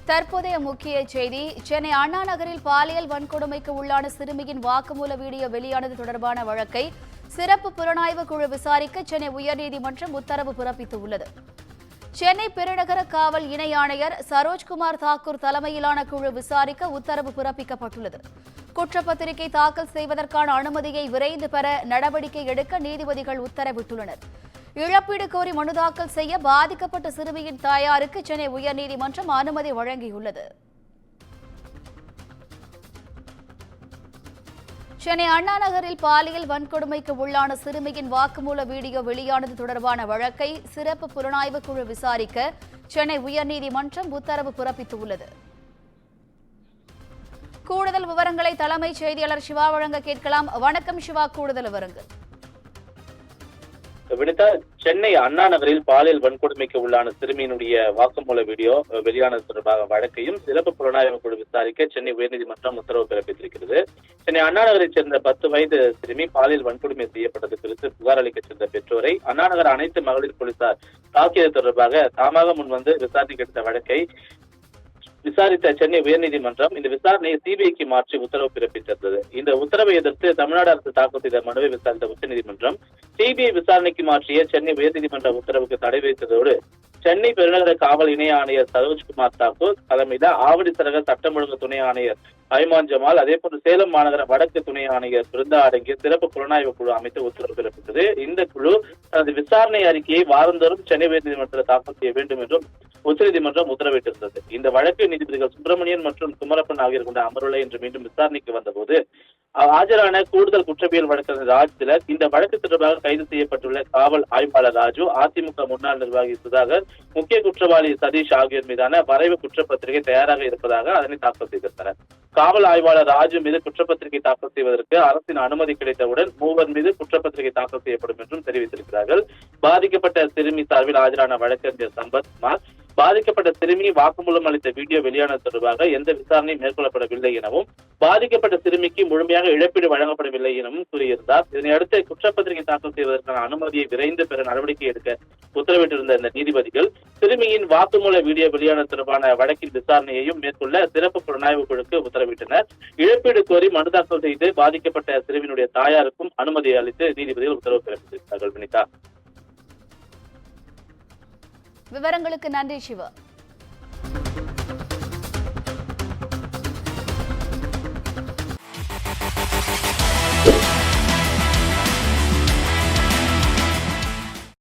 தற்போதைய முக்கிய செய்தி. சென்னை அண்ணா நகரில் பாலியல் வன்கொடுமைக்கு உள்ளான சிறுமியின் வாக்குமூல வீடியோ வெளியானது தொடர்பான வழக்கை சிறப்பு புலனாய்வு குழு விசாரிக்க சென்னை உயர்நீதிமன்றம் உத்தரவு பிறப்பித்துள்ளது. சென்னை பெருநகர காவல் இணை ஆணையர் சரோஜ்குமார் தாக்கூர் தலைமையிலான குழு விசாரிக்க உத்தரவு பிறப்பிக்கப்பட்டுள்ளது. குற்றப்பத்திரிகை தாக்கல் செய்வதற்கான அனுமதியை விரைந்து பெற நடவடிக்கை எடுக்க நீதிபதிகள் உத்தரவிட்டுள்ளனர். இழப்பீடு கோரி மனு தாக்கல் செய்ய பாதிக்கப்பட்ட சிறுமியின் தாயாருக்கு சென்னை உயர்நீதிமன்றம் அனுமதி வழங்கியுள்ளது. சென்னை அண்ணா நகரில் பாலியல் வன்கொடுமைக்கு உள்ளான சிறுமியின் வாக்குமூல வீடியோ வெளியானது தொடர்பான வழக்கை சிறப்பு புலனாய்வு குழு விசாரிக்க சென்னை உயர்நீதிமன்றம் உத்தரவு பிறப்பித்துள்ளது. கூடுதல் விவரங்களை தலைமைச் செய்தியாளர் சிவா வழங்க கேட்கலாம். வணக்கம் சிவா, கூடுதல் விவரங்கள். வினிதா, சென்னை அண்ணா நகரில் பாலியல் வன்கொடுமைக்கு உள்ளான சிறுமியினுடைய வாக்குமூல வீடியோ வெளியானது தொடர்பாக வழக்கையும் சிறப்பு புலனாய்வு குழு விசாரிக்க சென்னை உயர்நீதிமன்றம் உத்தரவு பிறப்பித்திருக்கிறது. சென்னை அண்ணா நகரைச் சேர்ந்த 10 வயது சிறுமி பாலியல் வன்கொடுமை செய்யப்பட்டது குறித்து புகார் அளிக்க சென்ற பெற்றோரை அண்ணா நகர் அனைத்து மகளிர் போலீசார் தாக்கியது தொடர்பாக தாமாக முன்வந்து விசாரணைக்கு எடுத்த வழக்கை விசாரித்த சென்னை உயர்நீதிமன்றம் இந்த விசாரணையை சிபிஐக்கு மாற்றி உத்தரவு பிறப்பித்திருந்தது. இந்த உத்தரவை எதிர்த்து தமிழ்நாடு அரசு தாக்கல் செய்த மனுவை விசாரித்த உச்சநீதிமன்றம் சிபிஐ விசாரணைக்கு மாற்றிய சென்னை உயர்நீதிமன்ற உத்தரவுக்கு தடை விதித்ததோடு சென்னை பெருநகர காவல் இணை ஆணையர் சரோஜ்குமார் தாக்கூர் தலைமையில ஆவடி சரக சட்டம் ஒழுங்கு துணை ஆணையர் ஐமான் ஜமால், அதே போன்று சேலம் மாநகர வடக்கு துணை ஆணையர் பிருந்தா அடங்கிய சிறப்பு புலனாய்வு குழு அமைத்து உத்தரவு பிறப்பித்தது. இந்த குழு தனது விசாரணை அறிக்கையை வாரந்தோறும் சென்னை உயர்நீதிமன்றத்தில் தாக்கல் செய்ய வேண்டும் என்றும் உச்சநீதிமன்றம் உத்தரவிட்டிருந்தது. இந்த வழக்கு நீதிபதிகள் சுப்பிரமணியன் மற்றும் குமரப்பன் ஆகியோர் கொண்ட அமர்வுகளை இன்று மீண்டும் விசாரணைக்கு வந்தபோது ஆஜரான கூடுதல் குற்றவியல் வழக்கறிஞர் ராஜ் திலக் இந்த வழக்கு தொடர்பாக கைது செய்யப்பட்டுள்ள காவல் ஆய்வாளர் ராஜு, அதிமுக முன்னாள் நிர்வாகி சுதாகர், முக்கிய குற்றவாளி சதீஷ் ஆகியோர் மீதான வரைவு குற்றப்பத்திரிகை தயாராக இருப்பதாக அதனை தாக்கல் செய்திருந்தனர். காவல் ஆய்வாளர் ராஜு மீது குற்றப்பத்திரிகை தாக்கல் செய்வதற்கு அரசின் அனுமதி கிடைத்தவுடன் 3 மீது குற்றப்பத்திரிகை தாக்கல் செய்யப்படும் என்றும் தெரிவித்திருக்கிறார்கள். பாதிக்கப்பட்ட சிறுமி சார்பில் ஆஜரான வழக்கறிஞர் சம்பத் குமார், பாதிக்கப்பட்ட சிறுமி வாக்குமூலம் அளித்த வீடியோ வெளியானது தொடர்பாக எந்த விசாரணையும் மேற்கொள்ளப்படவில்லை எனவும் பாதிக்கப்பட்ட சிறுமிக்கு முழுமையாக இழப்பீடு வழங்கப்படவில்லை எனவும் கூறியிருந்தார். இதனையடுத்து குற்றப்பத்திரிகை தாக்கல் செய்வதற்கான அனுமதியை விரைந்து பெற நடவடிக்கை எடுக்க உத்தரவிட்டிருந்த இந்த நீதிபதிகள் சிறுமியின் வாக்குமூல வீடியோ வெளியானது தொடர்பான வழக்கின் விசாரணையையும் மேற்கொள்ள சிறப்பு புலனாய்வு குழுக்கு உத்தரவிட்டனர். இழப்பீடு கோரி மனு தாக்கல் செய்து பாதிக்கப்பட்ட சிறுமியினுடைய தாயாருக்கும் அனுமதி அளித்து நீதிபதிகள் உத்தரவு பிறப்பித்திருக்கிறார்கள். வினிதா, விவரங்களுக்கு நன்றி சிவா.